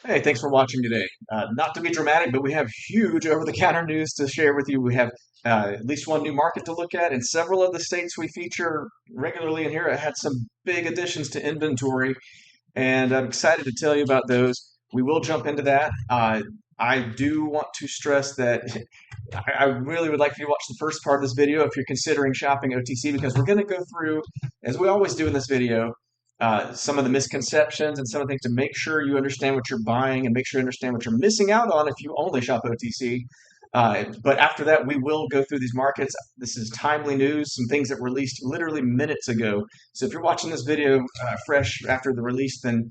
Hey, thanks for watching today. Not to be dramatic, but we have huge over-the-counter news to share with you. We have at least one new market to look at, and several of the states we feature regularly in here had some big additions to inventory, and I'm excited to tell you about those. We will jump into that. I do want to stress that I really would like for you to watch the first part of this video if you're considering shopping OTC, because we're going to go through, as we always do in this video, some of the misconceptions and some of the things to make sure you understand what you're buying and make sure you understand what you're missing out on if you only shop OTC. But after that, we will go through these markets. This is timely news, some things that were released literally minutes ago. So if you're watching this video fresh after the release, then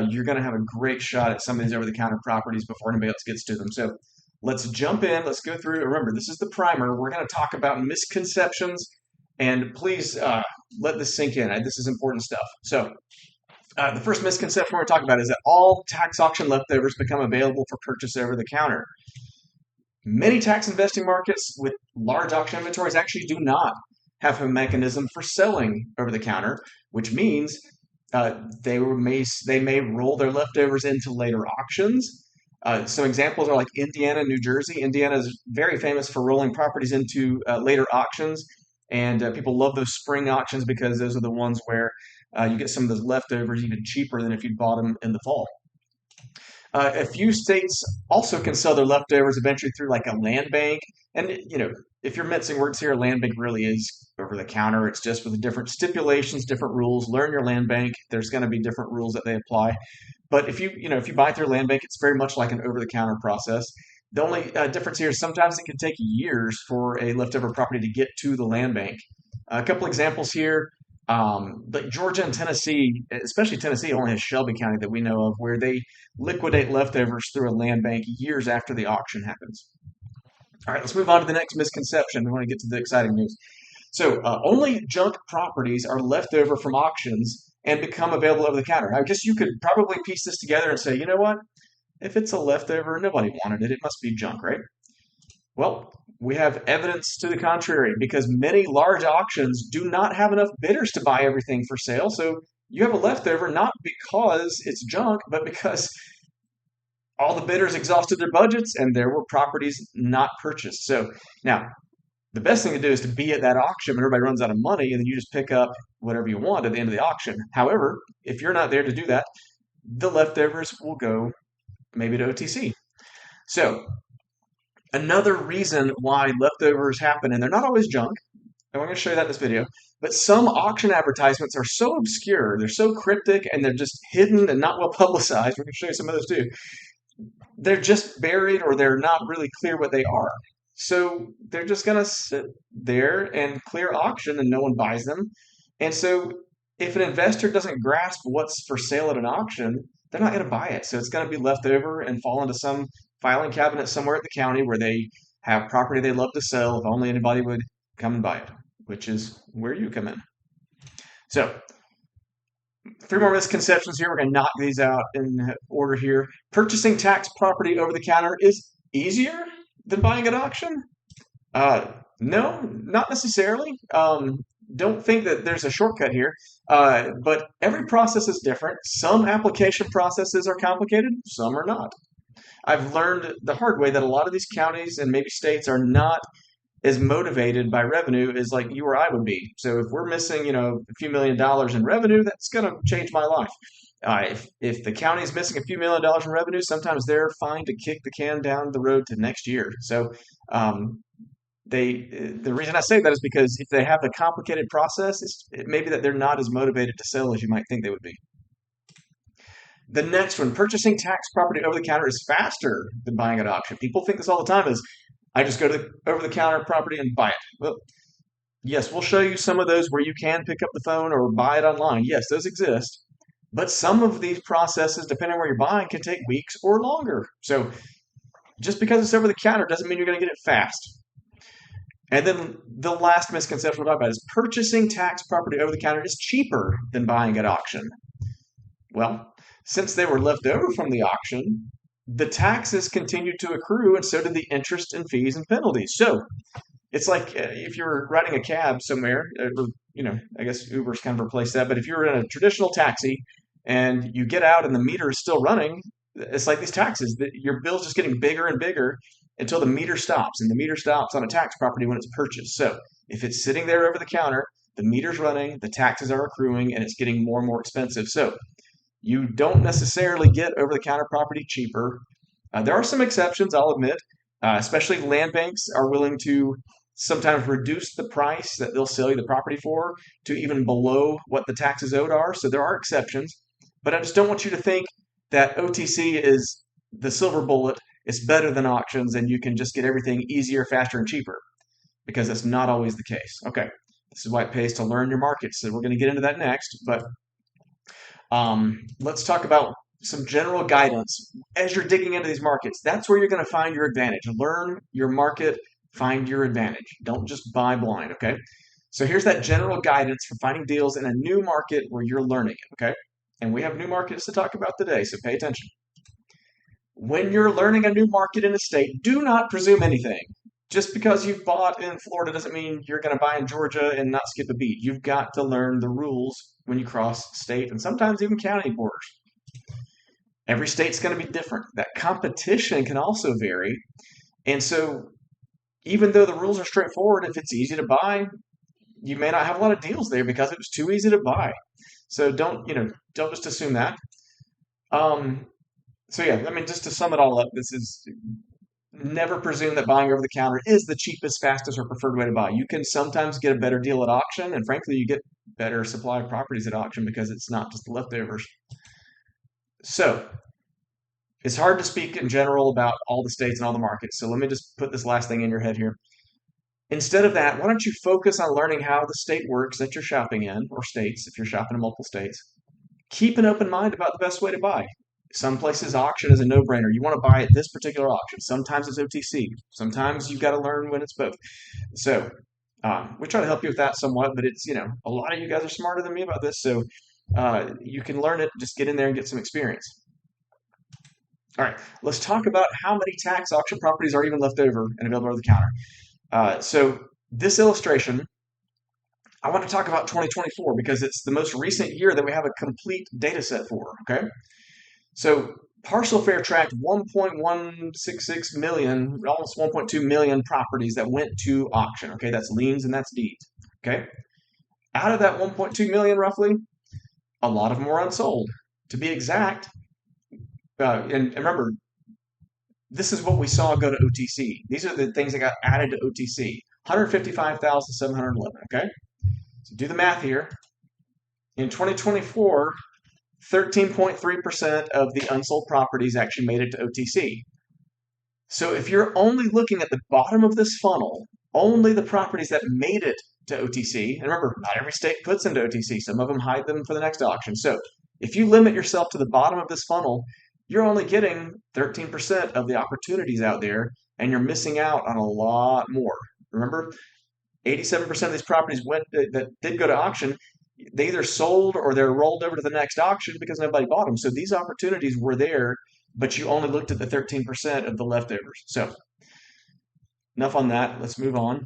you're going to have a great shot at some of these over-the-counter properties before anybody else gets to them. So let's jump in. Let's go through. Remember, this is the primer. We're going to talk about misconceptions, and please let this sink in. This is important stuff. So the first misconception we're going to talk about is that all tax auction leftovers become available for purchase over the counter. Many tax investing markets with large auction inventories actually do not have a mechanism for selling over the counter, which means they may roll their leftovers into later auctions. Some examples are like Indiana, New Jersey. Indiana is very famous for rolling properties into later auctions, and people love those spring auctions because those are the ones where you get some of those leftovers even cheaper than if you bought them in the fall. A few states also can sell their leftovers eventually through like a land bank. And, if you're mincing words here, a land bank really is over the counter. It's just with different stipulations, different rules. Learn your land bank. There's going to be different rules that they apply. But if you buy through a land bank, it's very much like an over the counter process. The only difference here is sometimes it can take years for a leftover property to get to the land bank. A couple examples here. Like Georgia and Tennessee, especially Tennessee, only has Shelby County that we know of, where they liquidate leftovers through a land bank years after the auction happens. All right, let's move on to the next misconception. We want to get to the exciting news. So, only junk properties are left over from auctions and become available over the counter. I guess you could probably piece this together and say, you know what? If it's a leftover, nobody wanted it. It must be junk, right? Well, we have evidence to the contrary because many large auctions do not have enough bidders to buy everything for sale. So you have a leftover not because it's junk, but because all the bidders exhausted their budgets and there were properties not purchased. So now the best thing to do is to be at that auction when everybody runs out of money and then you just pick up whatever you want at the end of the auction. However, if you're not there to do that, the leftovers will go maybe to OTC. So another reason why leftovers happen, and they're not always junk, and we're going to show you that in this video, but some auction advertisements are so obscure, they're so cryptic, and they're just hidden and not well publicized. We're going to show you some of those too. They're just buried or they're not really clear what they are. So they're just going to sit there and clear auction and no one buys them. And so if an investor doesn't grasp what's for sale at an auction, they're not going to buy it. So it's going to be left over and fall into some filing cabinet somewhere at the county where they have property they love to sell if only anybody would come and buy it, which is where you come in. So, three more misconceptions here. We're going to knock these out in order here. Purchasing tax property over the counter is easier than buying at auction? No, not necessarily. Don't think that there's a shortcut here, but every process is different. Some application processes are complicated, some are not. I've learned the hard way that a lot of these counties and maybe states are not as motivated by revenue as like you or I would be. So if we're missing, a few $1 million in revenue, that's going to change my life. If the county is missing a few $1 million in revenue, sometimes they're fine to kick the can down the road to next year. So the reason I say that is because if they have a complicated process, it may be that they're not as motivated to sell as you might think they would be. The next one, purchasing tax property over the counter is faster than buying at auction. People think this all the time is, I just go to the over-the-counter property and buy it. Well, yes, we'll show you some of those where you can pick up the phone or buy it online. Yes, those exist. But some of these processes, depending on where you're buying, can take weeks or longer. So just because it's over the counter doesn't mean you're going to get it fast. And then the last misconception we'll talk about is purchasing tax property over the counter is cheaper than buying at auction. Well, since they were left over from the auction, the taxes continued to accrue, and so did the interest and fees and penalties. So it's like if you're riding a cab somewhere, or, I guess Uber's kind of replaced that, but if you're in a traditional taxi and you get out and the meter is still running, It's like these taxes that your bill's just getting bigger and bigger until the meter stops, and the meter stops on a tax property when it's purchased. So if it's sitting there over the counter, the meter's running, the taxes are accruing, and it's getting more and more expensive. So you don't necessarily get over the counter property cheaper. There are some exceptions, I'll admit, especially land banks are willing to sometimes reduce the price that they'll sell you the property for to even below what the taxes owed are. So there are exceptions, but I just don't want you to think that OTC is the silver bullet. It's better than auctions and you can just get everything easier, faster, and cheaper because that's not always the case. Okay, this is why it pays to learn your markets. So we're going to get into that next, but let's talk about some general guidance as you're digging into these markets. That's where you're going to find your advantage. Learn your market, find your advantage. Don't just buy blind, okay? So here's that general guidance for finding deals in a new market where you're learning it, okay? And we have new markets to talk about today, so pay attention. When you're learning a new market in a state, do not presume anything. Just because you've bought in Florida doesn't mean you're going to buy in Georgia and not skip a beat. You've got to learn the rules when you cross state and sometimes even county borders. Every state's going to be different. That competition can also vary. And so, even though the rules are straightforward, if it's easy to buy, you may not have a lot of deals there because it was too easy to buy. So don't just assume that. Um, so yeah, I mean, just to sum it all up, this is never presume that buying over the counter is the cheapest, fastest, or preferred way to buy. You can sometimes get a better deal at auction, and frankly, you get better supply of properties at auction because it's not just the leftovers. So it's hard to speak in general about all the states and all the markets. So let me just put this last thing in your head here. Instead of that, why don't you focus on learning how the state works that you're shopping in, or states if you're shopping in multiple states. Keep an open mind about the best way to buy. Some places auction is a no-brainer. You want to buy at this particular auction. Sometimes it's OTC. Sometimes you've got to learn when it's both. So we try to help you with that somewhat, but it's, a lot of you guys are smarter than me about this. So you can learn it. Just get in there and get some experience. All right, let's talk about how many tax auction properties are even left over and available over the counter. So this illustration, I want to talk about 2024 because it's the most recent year that we have a complete data set for, okay? So Parcel Fair tracked 1.166 million, almost 1.2 million properties that went to auction, okay? That's liens and that's deeds, okay? Out of that 1.2 million roughly, a lot of them were unsold. To be exact, and remember, this is what we saw go to OTC. These are the things that got added to OTC. 155,711, okay? So do the math here. In 2024, 13.3% of the unsold properties actually made it to OTC. So if you're only looking at the bottom of this funnel, only the properties that made it to OTC, and remember, not every state puts into OTC. Some of them hide them for the next auction. So if you limit yourself to the bottom of this funnel, you're only getting 13% of the opportunities out there, and you're missing out on a lot more. Remember, 87% of these properties that did go to auction, they either sold or they're rolled over to the next auction because nobody bought them. So these opportunities were there, but you only looked at the 13% of the leftovers. So enough on that. Let's move on.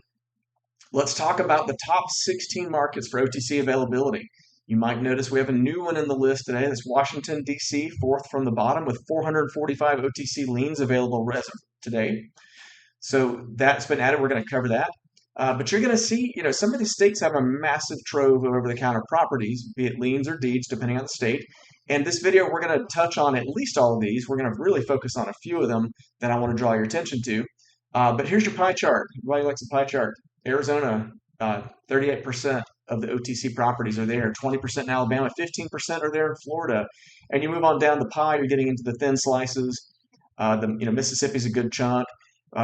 Let's talk about the top 16 markets for OTC availability. You might notice we have a new one in the list today. That's Washington, D.C., fourth from the bottom with 445 OTC liens available as of today. So that's been added. We're going to cover that. But you're going to see, some of these states have a massive trove of over-the-counter properties, be it liens or deeds, depending on the state. And this video, we're going to touch on at least all of these. We're going to really focus on a few of them that I want to draw your attention to. But here's your pie chart. Everybody likes a pie chart. Arizona, 38% of the OTC properties are there. 20% in Alabama, 15% are there in Florida. And you move on down the pie, you're getting into the thin slices. Mississippi's a good chunk.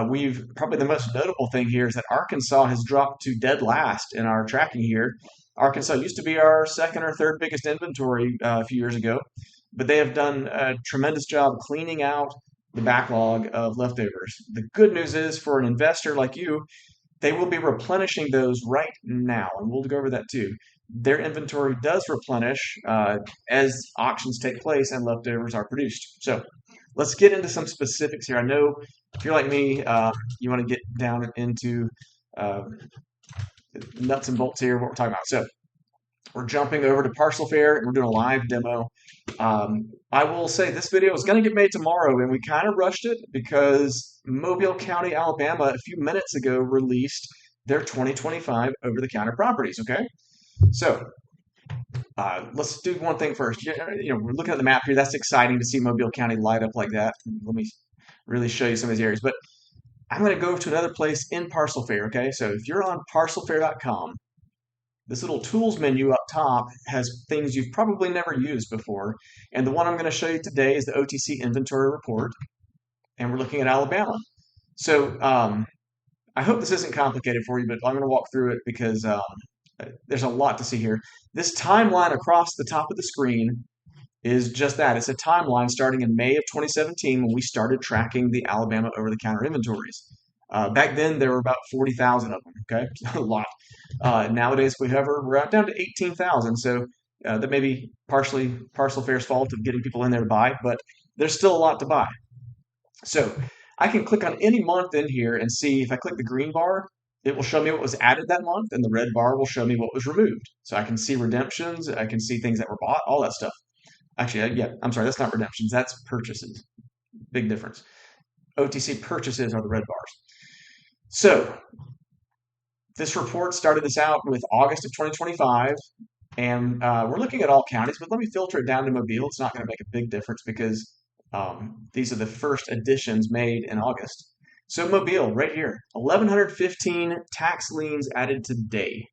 We've probably the most notable thing here is that Arkansas has dropped to dead last in our tracking here. Arkansas used to be our second or third biggest inventory a few years ago, but they have done a tremendous job cleaning out the backlog of leftovers. The good news is for an investor like you, they will be replenishing those right now, and we'll go over that too. Their inventory does replenish as auctions take place and leftovers are produced. So let's get into some specifics here. I know if you're like me, you want to get down into nuts and bolts here, what we're talking about. So We're jumping over to Parcel Fair and we're doing a live demo. I will say this video is going to get made tomorrow, and we kind of rushed it because Mobile County, Alabama, a few minutes ago released their 2025 over-the-counter properties. Okay, so let's do one thing first. We're looking at the map here. That's exciting to see Mobile County light up like that. Let me really show you some of these areas. But I'm going to go to another place in Parcel Fair. Okay, so if you're on parcelfair.com, this little tools menu up top has things you've probably never used before. And the one I'm going to show you today is the OTC inventory report. And we're looking at Alabama. So I hope this isn't complicated for you, but I'm going to walk through it because there's a lot to see here. This timeline across the top of the screen is just that. It's a timeline starting in May of 2017 when we started tracking the Alabama over-the-counter inventories. Back then, there were about 40,000 of them, okay? A lot. Nowadays, we hover, we're out down to 18,000. So that may be partially Parcel Fair's fault of getting people in there to buy, but there's still a lot to buy. So I can click on any month in here and see if I click the green bar, it will show me what was added that month, and the red bar will show me what was removed. So I can see redemptions, I can see things that were bought, all that stuff. Actually, yeah, I'm sorry, that's not redemptions, that's purchases. Big difference. OTC purchases are the red bars. So this report started this out with August of 2025, and we're looking at all counties, but let me filter it down to Mobile. It's not going to make a big difference because these are the first additions made in August. So Mobile, right here, 1,115 tax liens added today.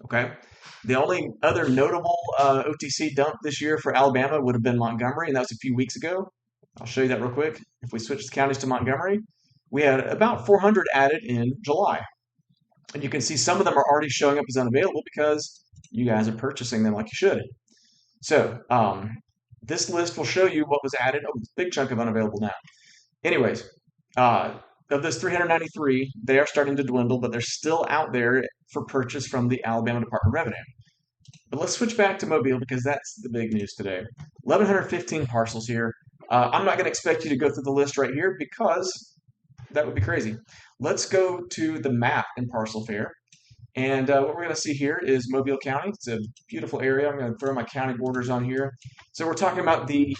Okay. The only other notable OTC dump this year for Alabama would have been Montgomery, and that was a few weeks ago. I'll show you that real quick. If we switch the counties to Montgomery, we had about 400 added in July. And you can see some of them are already showing up as unavailable because you guys are purchasing them like you should. So this list will show you what was added. Oh, big chunk of unavailable now. Anyways, of those 393, they are starting to dwindle, but they're still out there for purchase from the Alabama Department of Revenue. But let's switch back to Mobile because that's the big news today. 1,115 parcels here. I'm not going to expect you to go through the list right here because that would be crazy. Let's go to the map in Parcel Fair. And what we're going to see here is Mobile County. It's a beautiful area. I'm going to throw my county borders on here. So we're talking about the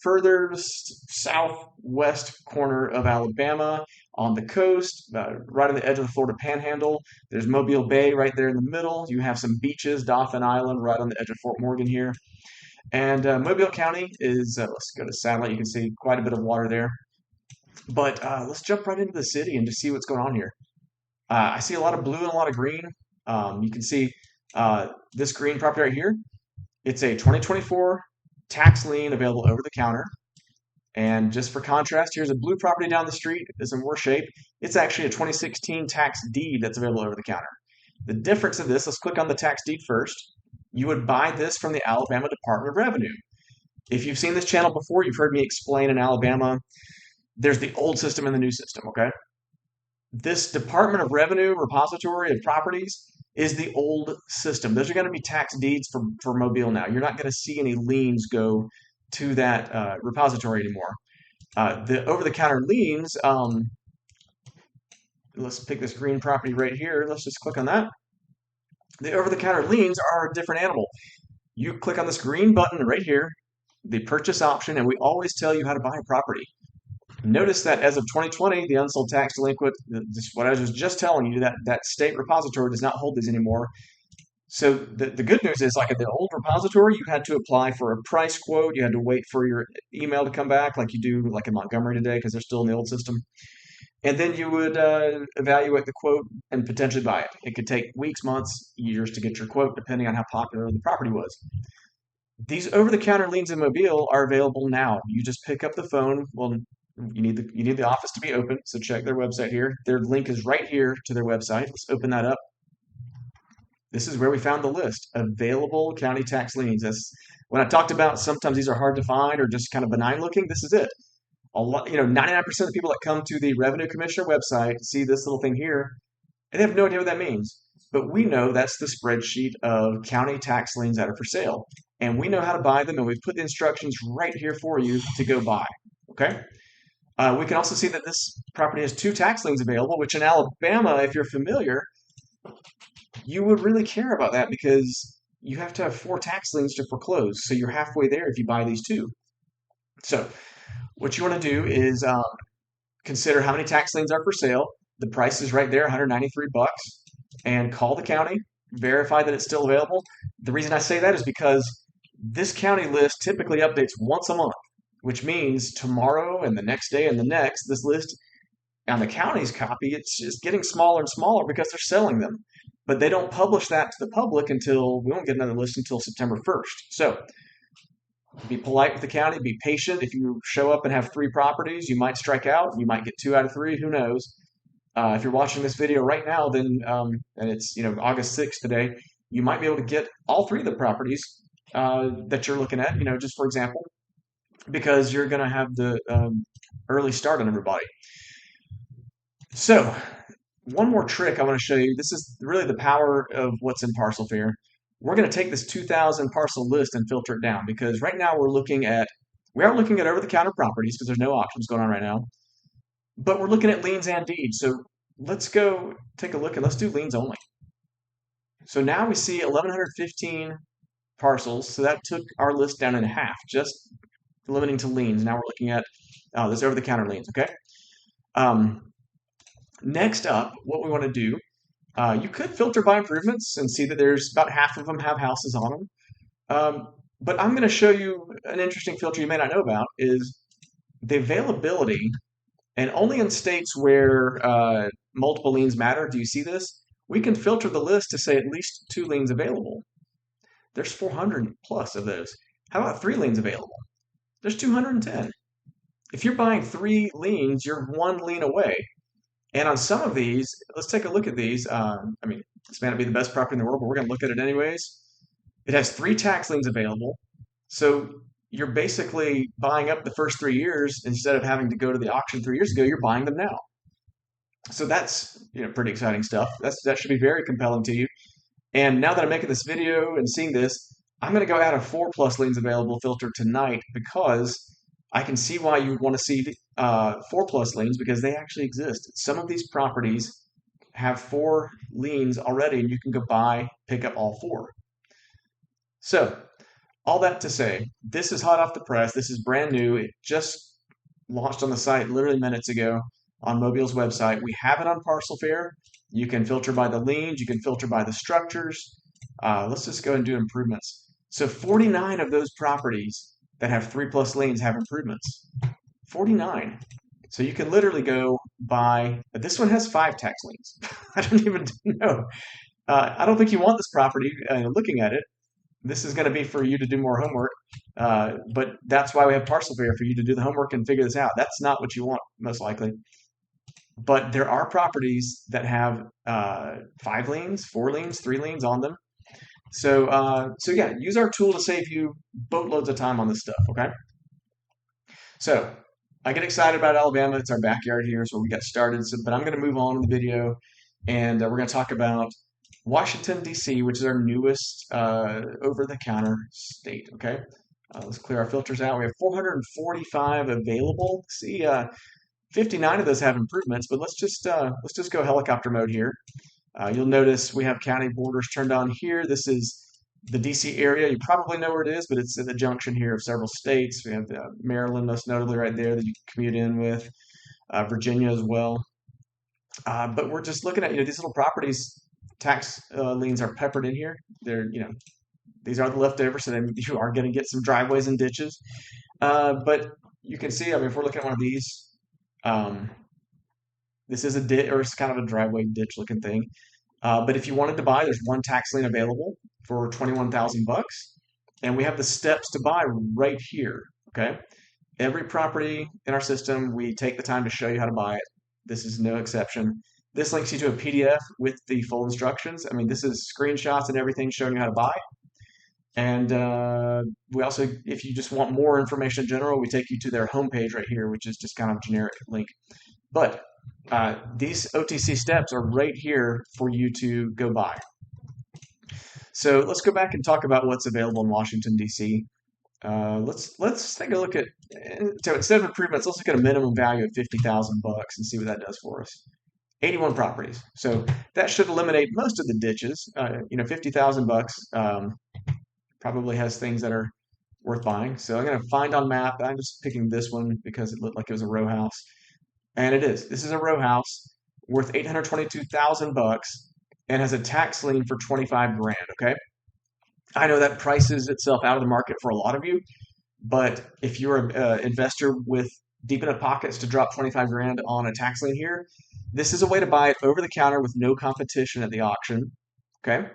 furthest southwest corner of Alabama on the coast, right on the edge of the Florida Panhandle. There's Mobile Bay right there in the middle. You have some beaches, Dauphin Island, right on the edge of Fort Morgan here. And Mobile County is, let's go to satellite. You can see quite a bit of water there. But let's jump right into the city and just see what's going on here. I see a lot of blue and a lot of green. You can see this green property right here. It's a 2024 tax lien available over the counter. And just for contrast, here's a blue property down the street. It's in worse shape. It's actually a 2016 tax deed that's available over the counter. The difference of this, let's click on the tax deed first. You would buy this from the Alabama Department of Revenue. If you've seen this channel before, you've heard me explain in Alabama, there's the old system and the new system, okay? This Department of Revenue repository of properties is the old system. Those are going to be tax deeds for Mobile now. You're not going to see any liens go to that repository anymore. The over-the-counter liens, let's pick this green property right here. Let's just click on that. The over-the-counter liens are a different animal. You click on this green button right here, the purchase option, and we always tell you how to buy a property. Notice that as of 2020, the unsold tax delinquent, what I was just telling you, that state repository does not hold these anymore. So the good news is, like at the old repository, you had to apply for a price quote. You had to wait for your email to come back like you do like in Montgomery today because they're still in the old system. And then you would evaluate the quote and potentially buy it. It could take weeks, months, years to get your quote depending on how popular the property was. These over-the-counter liens in Mobile are available now. You just pick up the phone. Well, you need the office to be open, so check their website here. Their link is right here to their website. Let's open that up. This is where we found the list. Available county tax liens. That's when I talked about sometimes these are hard to find or just kind of benign looking. This is it. A lot, 99% of the people that come to the Revenue Commissioner website see this little thing here, and they have no idea what that means. But we know that's the spreadsheet of county tax liens that are for sale. And we know how to buy them, and we've put the instructions right here for you to go buy. Okay? We can also see that this property has 2 tax liens available, which in Alabama, if you're familiar, you would really care about that because you have to have 4 tax liens to foreclose. So you're halfway there if you buy these two. So what you want to do is consider how many tax liens are for sale. The price is right there, 193 bucks, and call the county, verify that it's still available. The reason I say that is because this county list typically updates once a month, which means tomorrow and the next day and the next, this list on the county's copy, it's just getting smaller and smaller because they're selling them. But they don't publish that to the public until we won't get another list until September 1st. So be polite with the county, be patient. If you show up and have 3 properties, you might strike out. You might get 2 out of 3. Who knows? If you're watching this video right now, then and it's August 6th today, you might be able to get all 3 of the properties that you're looking at. Just for example, because you're going to have the early start on everybody. So one more trick I want to show you. This is really the power of what's in Parcel Fair. We're going to take this 2,000 parcel list and filter it down because right now we are looking at over-the-counter properties because there's no auctions going on right now, but we're looking at liens and deeds. So let's go take a look and let's do liens only. So now we see 1,115 parcels. So that took our list down in half, just limiting to liens. Now we're looking at this over-the-counter liens. Okay. Next up, what we want to do, you could filter by improvements and see that there's about half of them have houses on them. But I'm going to show you an interesting filter you may not know about is the availability, and only in states where multiple liens matter do you see this. We can filter the list to say at least 2 liens available. There's 400 plus of those. How about 3 liens available? There's 210. If you're buying 3 liens, you're 1 lien away. And on some of these, let's take a look at these. This may not be the best property in the world, but we're going to look at it anyways. It has 3 tax liens available. So you're basically buying up the first 3 years instead of having to go to the auction 3 years ago. You're buying them now. So that's pretty exciting stuff. That should be very compelling to you. And now that I'm making this video and seeing this, I'm going to go add a 4+ liens available filter tonight because I can see why you would want to see 4+ liens because they actually exist. Some of these properties have 4 liens already, and you can go pick up all 4. So all that to say, this is hot off the press. This is brand new. It just launched on the site literally minutes ago on Mobile's website. We have it on Parcel Fair. You can filter by the liens. You can filter by the structures. Let's just go and do improvements. So 49 of those properties that have 3+ liens have improvements. 49. So you can literally go buy, but this one has 5 tax liens. I don't even know. I don't think you want this property looking at it. This is going to be for you to do more homework. But that's why we have Parcel Fair, for you to do the homework and figure this out. That's not what you want, most likely. But there are properties that have 5 liens, 4 liens, 3 liens on them. So yeah, use our tool to save you boatloads of time on this stuff, okay? So I get excited about Alabama. It's our backyard here, so we got started. But I'm going to move on in the video, and we're going to talk about Washington, D.C., which is our newest over-the-counter state, okay? Let's clear our filters out. We have 445 available. See, 59 of those have improvements, but let's just go helicopter mode here. You'll notice we have county borders turned on here. This is the DC area. You probably know where it is, but it's at the junction here of several states. We have Maryland, most notably right there, that you can commute in with, Virginia as well. But we're just looking at these little properties. Tax liens are peppered in here. These are the leftovers, so then you are going to get some driveways and ditches. But you can see, if we're looking at one of these, this is a ditch, or it's kind of a driveway ditch looking thing. But if you wanted to buy, there's 1 tax lien available for 21,000 bucks, and we have the steps to buy right here. Okay, every property in our system, we take the time to show you how to buy it. This is no exception. This links you to a PDF with the full instructions. This is screenshots and everything showing you how to buy. And we also, if you just want more information in general, we take you to their homepage right here, which is just kind of a generic link. But these OTC steps are right here for you to go buy. So let's go back and talk about what's available in Washington, D.C. Let's take a look at, so instead of improvements, let's look at a minimum value of 50,000 bucks and see what that does for us. 81 properties. So that should eliminate most of the ditches. 50,000 bucks probably has things that are worth buying. So I'm going to find on map. I'm just picking this one because it looked like it was a row house, and it is. This is a row house worth 822,000 bucks and has a tax lien for 25 grand. Okay, I know that prices itself out of the market for a lot of you, but if you're an investor with deep enough pockets to drop 25 grand on a tax lien here, this is a way to buy it over the counter with no competition at the auction. Okay.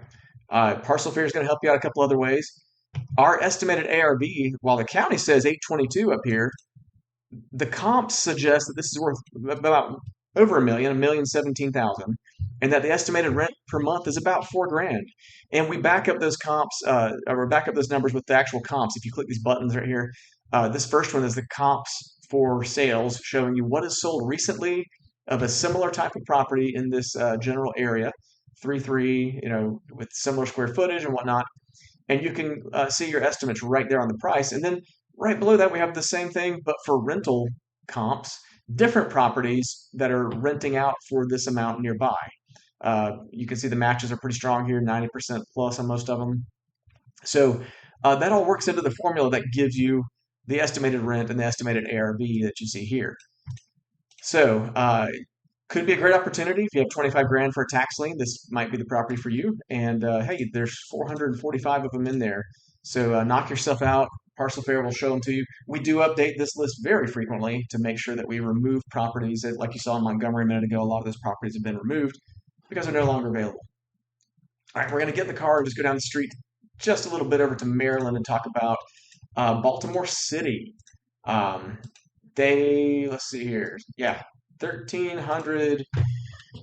Parcel Fair is going to help you out a couple other ways. Our estimated ARV, while the county says 822 up here, the comps suggest that this is worth about over a million 17,000, and that the estimated rent per month is about 4 grand. And we back up those comps, or back up those numbers with the actual comps. If you click these buttons right here, this first one is the comps for sales, showing you what is sold recently of a similar type of property in this general area, 3-3, with similar square footage and whatnot, and you can see your estimates right there on the price. And then right below that, we have the same thing, but for rental comps, different properties that are renting out for this amount nearby. You can see the matches are pretty strong here, 90% plus on most of them. So that all works into the formula that gives you the estimated rent and the estimated ARV that you see here. So could be a great opportunity if you have 25 grand for a tax lien. This might be the property for you. And hey, there's 445 of them in there. So knock yourself out. Parcel Fair will show them to you. We do update this list very frequently to make sure that we remove properties that, like you saw in Montgomery a minute ago, a lot of those properties have been removed because they're no longer available. All right, we're going to get in the car and just go down the street just a little bit over to Maryland and talk about Baltimore City. Um, let's see here. Yeah, 1,300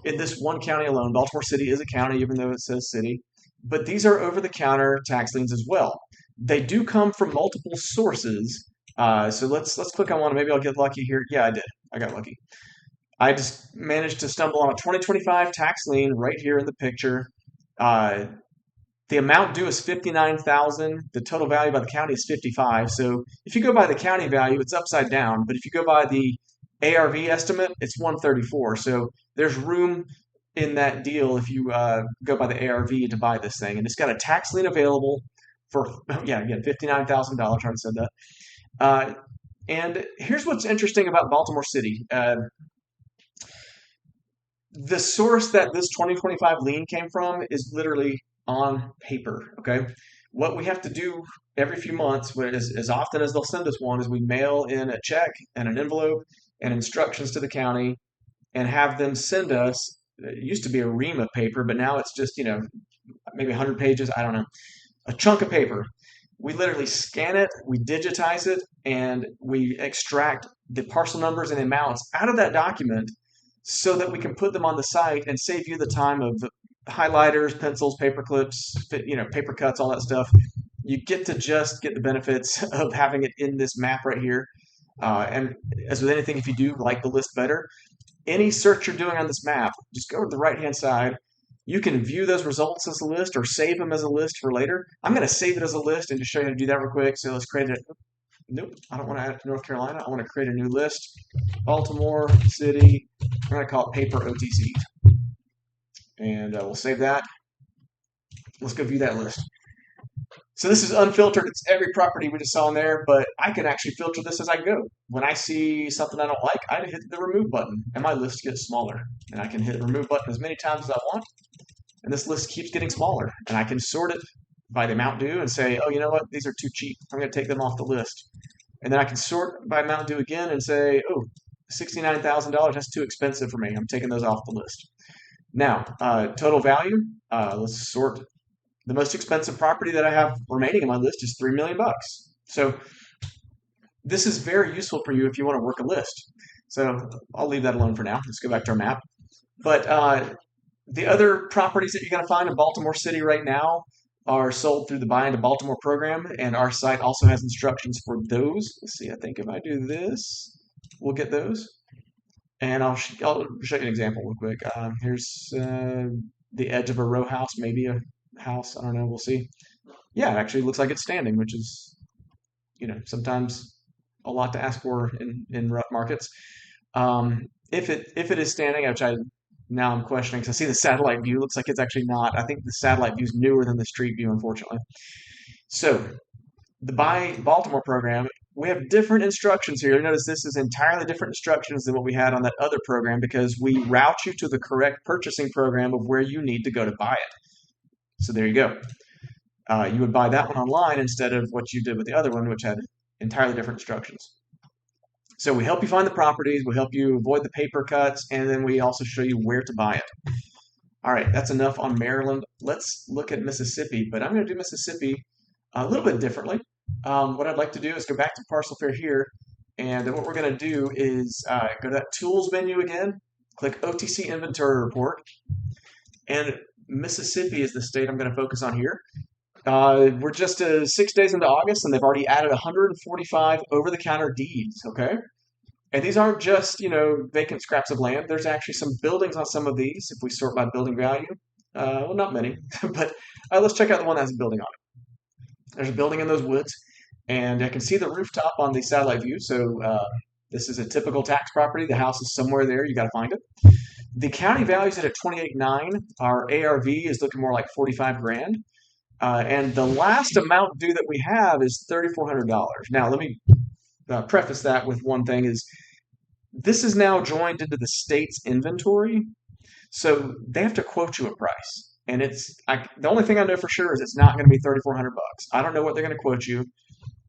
in this one county alone. Baltimore City is a county, even though it says city. But these are over-the-counter tax liens as well. They do come from multiple sources. So let's click on one. Maybe I'll get lucky here. Yeah, I did. I got lucky. I just managed to stumble on a 2025 tax lien right here in the picture. Uh, the amount due is 59,000. The total value by the county is 55. So if you go by the county value, it's upside down. But if you go by the ARV estimate, it's 134. So there's room in that deal if you go by the ARV to buy this thing. And it's got a tax lien available for, yeah, again, $59,000. I already said that. And here's what's interesting about Baltimore City. The source that this 2025 lien came from is literally on paper. Okay. What we have to do every few months, as often as they'll send us one, is we mail in a check and an envelope and instructions to the county and have them send us. It used to be a ream of paper, but now it's just, maybe 100 pages. I don't know. A chunk of paper. We literally scan it, we digitize it, and we extract the parcel numbers and amounts out of that document so that we can put them on the site and save you the time of highlighters, pencils, paper clips, paper cuts, all that stuff. You get to just get the benefits of having it in this map right here. And as with anything, if you do like the list better, any search you're doing on this map, just go to the right-hand side. You can view those results as a list or save them as a list for later. I'm going to save it as a list and just show you how to do that real quick. So let's create it. Nope, I don't want to add it to North Carolina. I want to create a new list. Baltimore City. I'm going to call it paper OTC. And we'll save that. Let's go view that list. So this is unfiltered. It's every property we just saw in there, but I can actually filter this as I go. When I see something I don't like, I hit the remove button, and my list gets smaller. And I can hit the remove button as many times as I want, and this list keeps getting smaller. And I can sort it by the amount due and say, oh, you know what? These are too cheap. I'm going to take them off the list. And then I can sort by amount due again and say, oh, $69,000, that's too expensive for me. I'm taking those off the list. Now, total value, let's sort. The most expensive property that I have remaining in my list is 3 million bucks. So this is very useful for you if you want to work a list. So I'll leave that alone for now. Let's go back to our map. But the other properties that you're going to find in Baltimore City right now are sold through the Buy into Baltimore program, and our site also has instructions for those. Let's see, I think if I do this, we'll get those. And I'll show you an example real quick. Here's the edge of a row house, maybe a house. I don't know. We'll see. Yeah, it actually looks like it's standing, which is, sometimes a lot to ask for in rough markets. If it is standing, which I Now I'm questioning because I see the satellite view. Looks like it's actually not. I think the satellite view is newer than the street view, unfortunately. So the Buy Baltimore program, we have different instructions here. You notice this is entirely different instructions than what we had on that other program because we route you to the correct purchasing program of where you need to go to buy it. So there you go. You would buy that one online instead of what you did with the other one, which had entirely different instructions. So we help you find the properties, we help you avoid the paper cuts, and then we also show you where to buy it. All right, that's enough on Maryland. Let's look at Mississippi, but I'm going to do Mississippi a little bit differently. What I'd like to do is go back to Parcel Fair here, and then what we're going to do is go to that Tools menu again, click OTC Inventory Report, and Mississippi is the state I'm going to focus on here. We're just 6 days into August, and they've already added 145 over-the-counter deeds, okay? And these aren't just, vacant scraps of land. There's actually some buildings on some of these if we sort by building value. Well, not many, but let's check out the one that has a building on it. There's a building in those woods, and I can see the rooftop on the satellite view. So this is a typical tax property. The house is somewhere there. You got to find it. The county values it at 28.9. Our ARV is looking more like 45 grand. And the last amount due that we have is $3,400. Now, let me preface that with one thing is this is now joined into the state's inventory, so they have to quote you a price. And the only thing I know for sure is it's not going to be $3,400. I don't know what they're going to quote you,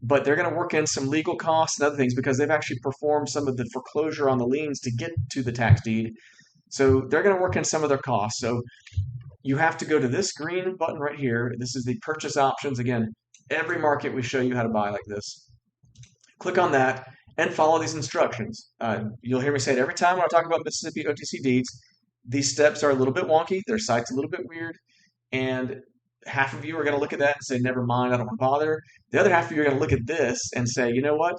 but they're going to work in some legal costs and other things because they've actually performed some of the foreclosure on the liens to get to the tax deed. So they're going to work in some of their costs. So you have to go to this green button right here. This is the purchase options. Again, every market we show you how to buy like this. Click on that and follow these instructions. You'll hear me say it every time when I talk about Mississippi OTC deeds. These steps are a little bit wonky. Their site's a little bit weird. And half of you are going to look at that and say, never mind, I don't want to bother. The other half of you are going to look at this and say, you know what?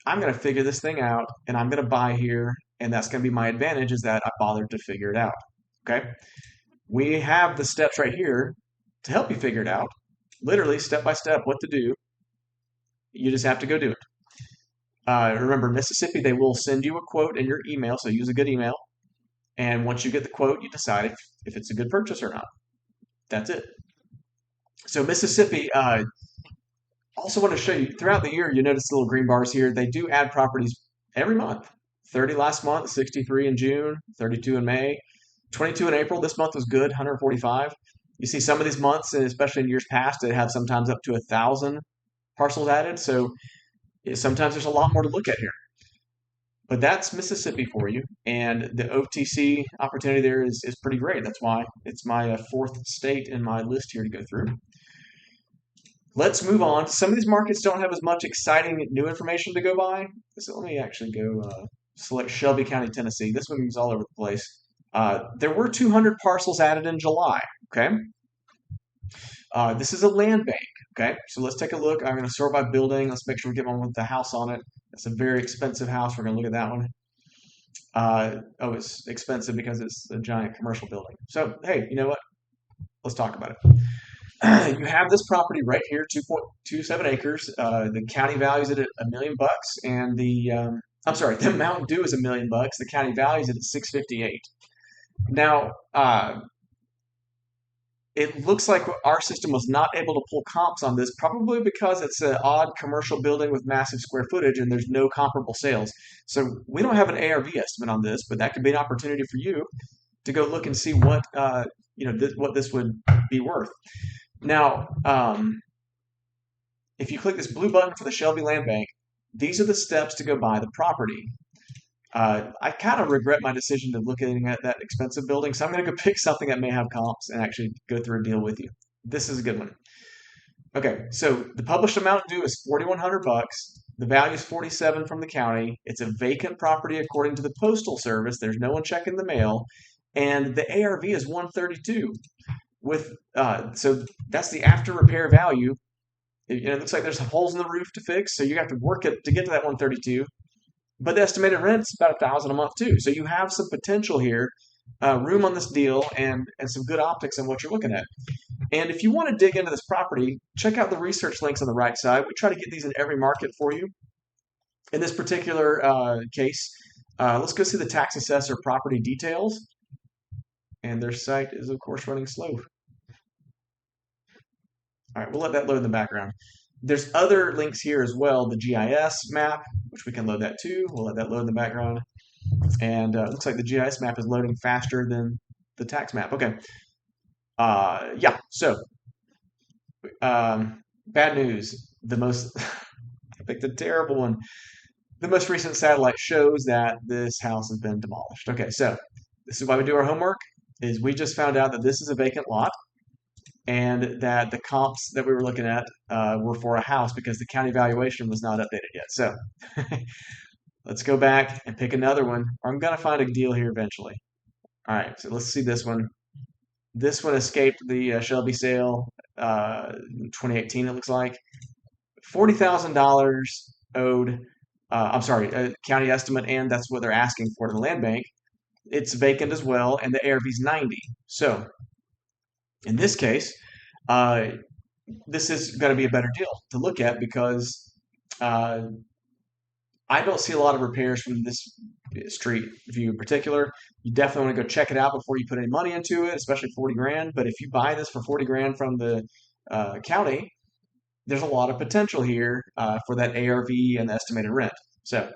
I'm going to figure this thing out and I'm going to buy here. And that's going to be my advantage is that I bothered to figure it out. Okay? We have the steps right here to help you figure it out. Literally, step by step, what to do. You just have to go do it. Remember, Mississippi, they will send you a quote in your email, so use a good email. And once you get the quote, you decide if it's a good purchase or not. That's it. So Mississippi, also want to show you, throughout the year, you notice the little green bars here. They do add properties every month. 30 last month, 63 in June, 32 in May, 22 in April. This month was good, 145. You see some of these months, and especially in years past, they have sometimes up to 1,000 parcels added. So sometimes there's a lot more to look at here. But that's Mississippi for you. And the OTC opportunity there is pretty great. That's why it's my fourth state in my list here to go through. Let's move on. Some of these markets don't have as much exciting new information to go by. So let me actually go select Shelby County, Tennessee. This one's all over the place. There were 200 parcels added in July. Okay. This is a land bank. Okay, so let's take a look. I'm going to sort by building. Let's make sure we get one with the house on it. It's a very expensive house. We're going to look at that one. It's expensive because it's a giant commercial building. So, hey, you know what? Let's talk about it. You have this property right here, 2.27 acres. The county values it at $1 million, and the Mountain Dew is $1 million. The county values it at $658. Now, it looks like our system was not able to pull comps on this, probably because it's an odd commercial building with massive square footage and there's no comparable sales. So we don't have an ARV estimate on this, but that could be an opportunity for you to go look and see what what this would be worth. Now, if you click this blue button for the Shelby Land Bank, these are the steps to go buy the property. I kind of regret my decision to looking at that expensive building, so I'm going to go pick something that may have comps and actually go through a deal with you. This is a good one. Okay, so the published amount due is $4,100. The value is 47 from the county. It's a vacant property according to the Postal Service. There's no one checking the mail, and the ARV is 132. So that's the after repair value. It looks like there's holes in the roof to fix, so you have to work it to get to that 132. But the estimated rent's about $1,000 a month too. So you have some potential here, room on this deal, and some good optics on what you're looking at. And if you want to dig into this property, check out the research links on the right side. We try to get these in every market for you. In this particular case, let's go see the tax assessor property details. And their site is, of course, running slow. All right, we'll let that load in the background. There's other links here as well, the GIS map, which we can load that too. We'll let that load in the background. And it looks like the GIS map is loading faster than the tax map. Okay. Yeah, so bad news. The most, I think the terrible one, the most recent satellite shows that this house has been demolished. Okay, so this is why we do our homework, is we just found out that this is a vacant lot and that the comps that we were looking at were for a house because the county valuation was not updated yet. So let's go back and pick another one. I'm going to find a deal here eventually. All right, so let's see this one. This one escaped the Shelby sale in 2018, it looks like. $40,000 owed. I'm sorry, county estimate, and that's what they're asking for to the land bank. It's vacant as well, and the ARV is 90. So in this case, uh, this is going to be a better deal to look at because uh, I don't see a lot of repairs from this street view in particular. You definitely want to go check it out before you put any money into it, especially 40 grand. But if you buy this for 40 grand from the county, there's a lot of potential here for that ARV and the estimated rent. So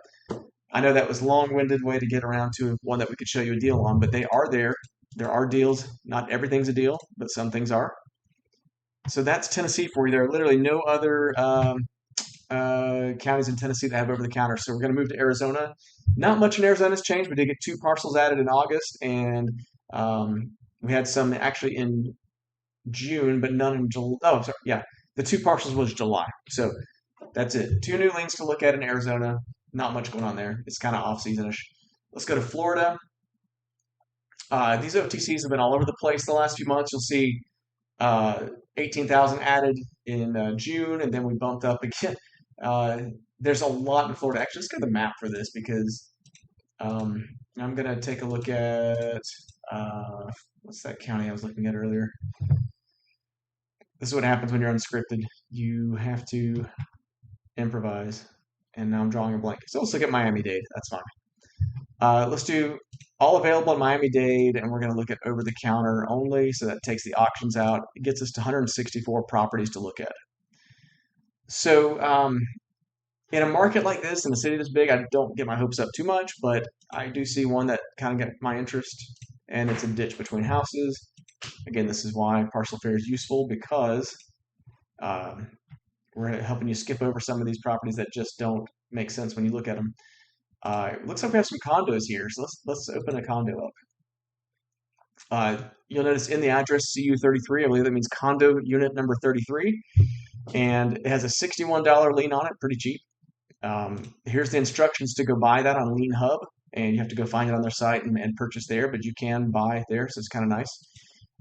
I know that was a long-winded way to get around to one that we could show you a deal on, but they are there. There are deals. Not everything's a deal, but some things are. So that's Tennessee for you. There are literally no other counties in Tennessee that have over the counter. So we're going to move to Arizona. Not much in Arizona has changed. We did get two parcels added in August, and we had some actually in June, but none in July. Oh, I'm sorry. Yeah, the two parcels was July. So that's it. Two new lanes to look at in Arizona. Not much going on there. It's kind of off seasonish. Let's go to Florida. These OTCs have been all over the place the last few months. You'll see 18,000 added in June, and then we bumped up again. Uh, there's a lot in Florida. Actually, let's go to the map for this because um, I'm going to take a look at what's that county I was looking at earlier. This is what happens when you're unscripted. You have to improvise. And now I'm drawing a blank. So let's look at Miami-Dade. That's fine. Let's do all available in Miami-Dade, and we're going to look at over-the-counter only. So that takes the auctions out. It gets us to 164 properties to look at. So in a market like this, in a city this big, I don't get my hopes up too much, but I do see one that kind of got my interest, and it's a ditch between houses. Again, this is why parcel fair is useful because um, we're helping you skip over some of these properties that just don't make sense when you look at them. It looks like we have some condos here, so let's open a condo up. You'll notice in the address CU33, I believe that means condo unit number 33, and it has a $61 lien on it, pretty cheap. Here's the instructions to go buy that on Lien Hub, and you have to go find it on their site and purchase there, but you can buy there, so it's kind of nice.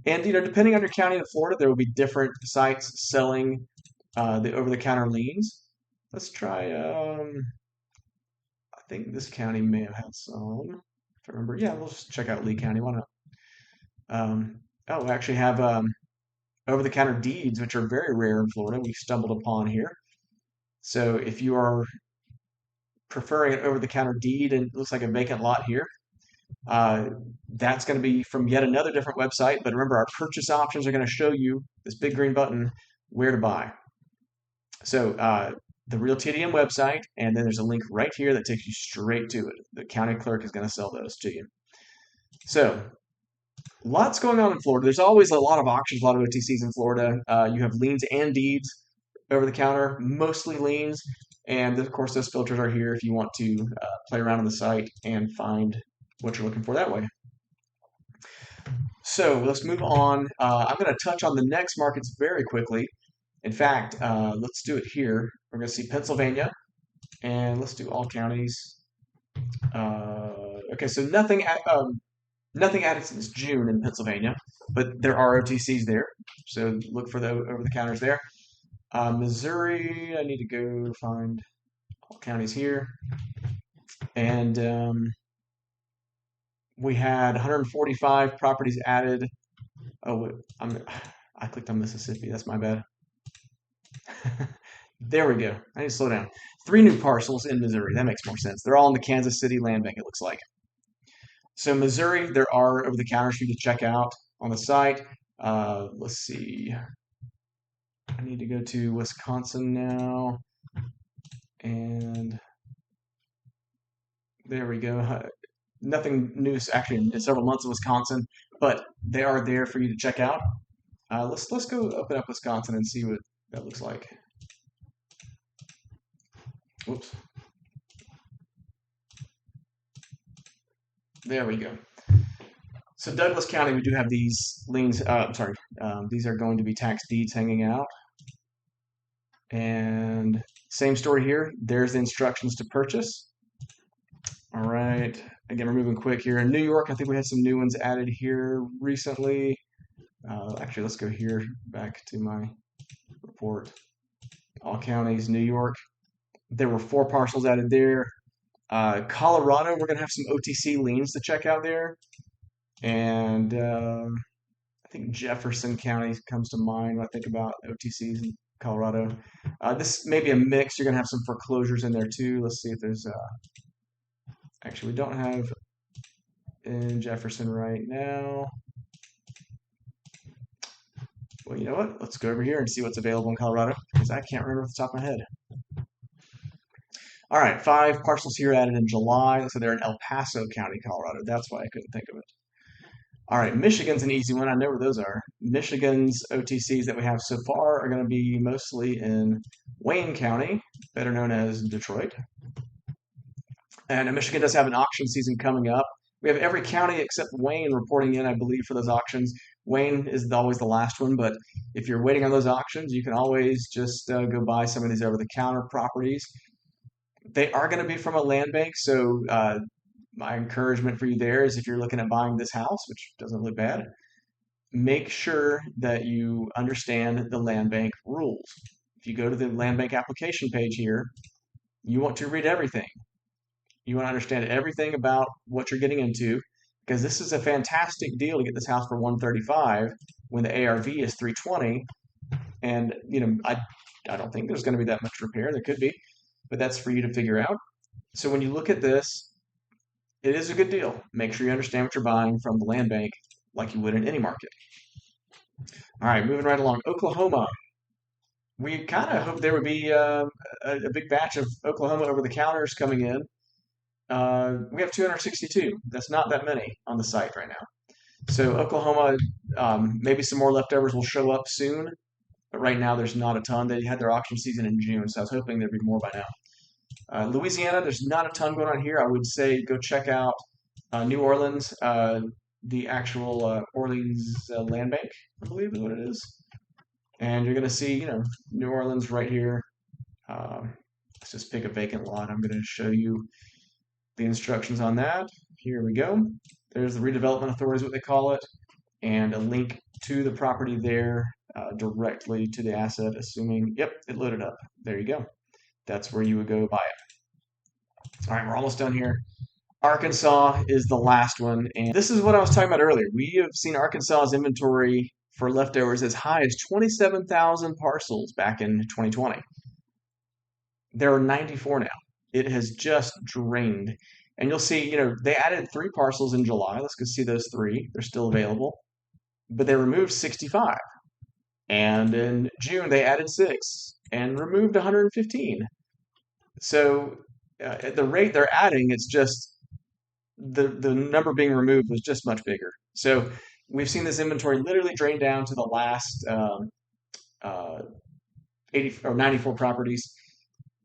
And depending on your county in Florida, there will be different sites selling the over-the-counter liens. Let's try. I think this county may have had some. If I remember, yeah, we'll just check out Lee County. Why not? Oh, we actually have over-the-counter deeds, which are very rare in Florida. We stumbled upon here. So if you are preferring an over-the-counter deed and it looks like a vacant lot here, uh, that's going to be from yet another different website. But remember, our purchase options are going to show you this big green button where to buy. So the Real TDM website, and then there's a link right here that takes you straight to it. The county clerk is going to sell those to you. So lots going on in Florida. There's always a lot of auctions, a lot of OTCs in Florida. You have liens and deeds over the counter, mostly liens. And of course, those filters are here if you want to play around on the site and find what you're looking for that way. So let's move on. I'm going to touch on the next markets very quickly. In fact, let's do it here. We're going to see Pennsylvania, and let's do all counties. Okay, so nothing added since June in Pennsylvania, but there are OTCs there, so look for the over-the-counters there. Missouri, I need to go find all counties here, and we had 145 properties added. Oh, I clicked on Mississippi. That's my bad. There we go. I need to slow down. 3 new parcels in Missouri. That makes more sense. They're all in the Kansas City land bank, it looks like. So Missouri, there are over-the-counters for you to check out on the site. Let's see. I need to go to Wisconsin now, and there we go. Nothing new actually in several months in Wisconsin, but they are there for you to check out. Let's go open up Wisconsin and see what that looks like. Whoops. There we go. So Douglas County, we do have these liens. Sorry, these are going to be tax deeds hanging out. And same story here. There's the instructions to purchase. All right. Again, we're moving quick here. In New York, I think we had some new ones added here recently. Actually, let's go here back to my report. All counties, New York. There were 4 parcels added there. Colorado, we're going to have some OTC liens to check out there. And I think Jefferson County comes to mind when I think about OTCs in Colorado. This may be a mix. You're going to have some foreclosures in there too. Let's see if there's, actually, we don't have in Jefferson right now. Well, you know what? Let's go over here and see what's available in Colorado because I can't remember off the top of my head. All right, 5 parcels here added in July. So they're in El Paso County, Colorado. That's why I couldn't think of it. All right, Michigan's an easy one. I know where those are. Michigan's OTCs that we have so far are going to be mostly in Wayne County, better known as Detroit. And Michigan does have an auction season coming up. We have every county except Wayne reporting in, I believe, for those auctions. Wayne is always the last one, but if you're waiting on those auctions, you can always just go buy some of these over-the-counter properties. They are going to be from a land bank, so my encouragement for you there is if you're looking at buying this house, which doesn't look bad, make sure that you understand the land bank rules. If you go to the land bank application page here, you want to read everything. You want to understand everything about what you're getting into because this is a fantastic deal to get this house for 135 when the ARV is 320. And I don't think there's going to be that much repair. There could be, but that's for you to figure out. So when you look at this, it is a good deal. Make sure you understand what you're buying from the land bank like you would in any market. All right, moving right along. Oklahoma. We kind of hoped there would be a big batch of Oklahoma over the counters coming in. We have 262. That's not that many on the site right now. So Oklahoma, maybe some more leftovers will show up soon, but right now there's not a ton. They had their auction season in June, so I was hoping there'd be more by now. Louisiana, there's not a ton going on here. I would say go check out New Orleans, the actual Orleans Land Bank, I believe is what it is. And you're going to see, New Orleans right here. Let's just pick a vacant lot. I'm going to show you the instructions on that. Here we go. There's the redevelopment authority is what they call it, and a link to the property there directly to the asset, assuming, yep, it loaded up. There you go. That's where you would go buy it. All right, we're almost done here. Arkansas is the last one, and this is what I was talking about earlier. We have seen Arkansas's inventory for leftovers as high as 27,000 parcels back in 2020. There are 94 now. It has just drained. And you'll see, they added 3 parcels in July. Let's go see those 3. They're still available. But they removed 65. And in June, they added 6 and removed 115. So at the rate they're adding, it's just the number being removed was just much bigger. So we've seen this inventory literally drain down to the last 80 or 94 properties.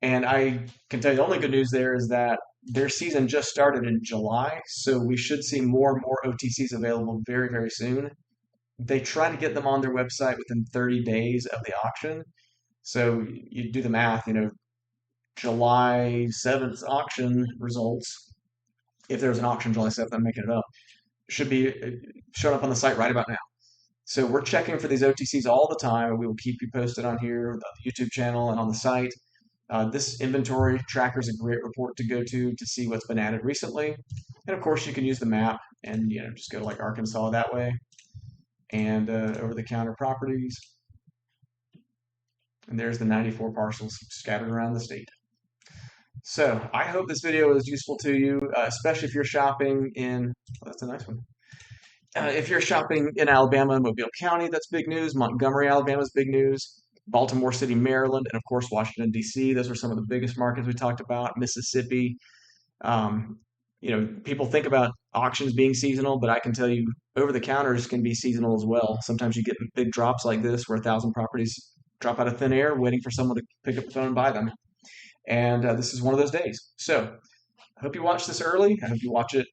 And I can tell you the only good news there is that their season just started in July, so we should see more and more OTCs available very, very soon. They try to get them on their website within 30 days of the auction. So you do the math, July 7th auction results, if there's an auction July 7th, I'm making it up, should be showing up on the site right about now. So we're checking for these OTCs all the time, and we will keep you posted on here, on the YouTube channel, and on the site. This inventory tracker is a great report to go to see what's been added recently. And of course, you can use the map and just go to like Arkansas that way and over-the-counter properties. And there's the 94 parcels scattered around the state. So I hope this video is useful to you, especially if you're shopping in, oh, that's a nice one. If you're shopping in Alabama and Mobile County, that's big news. Montgomery, Alabama is big news. Baltimore City, Maryland, and of course Washington D.C. Those are some of the biggest markets we talked about. Mississippi. Um, People think about auctions being seasonal, but I can tell you over the counters can be seasonal as well. Sometimes you get big drops like this where 1,000 properties drop out of thin air, waiting for someone to pick up the phone and buy them. And this is one of those days. So I hope you watch this early. I hope you watch it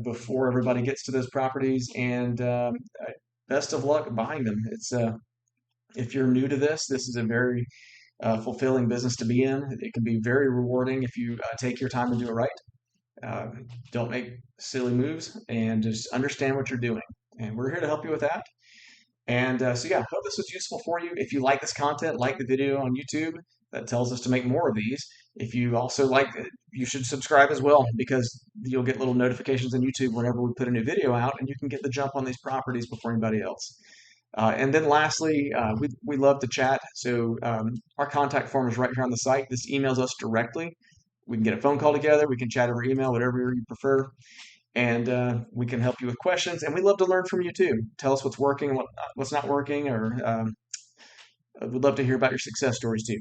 before everybody gets to those properties. And best of luck buying them. It's If you're new to this is a very fulfilling business to be in. It can be very rewarding if you take your time and do it right. Uh, don't make silly moves and just understand what you're doing. And we're here to help you with that. And so, yeah, hope this was useful for you. If you like this content, like the video on YouTube, that tells us to make more of these. If you also like it, you should subscribe as well because you'll get little notifications on YouTube whenever we put a new video out, and you can get the jump on these properties before anybody else. And then lastly, we love to chat. So our contact form is right here on the site. This emails us directly. We can get a phone call together. We can chat over email, whatever you prefer, and we can help you with questions. And we love to learn from you too. Tell us what's working, what's not working, or we'd love to hear about your success stories too.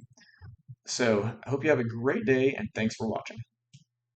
So I hope you have a great day, and thanks for watching.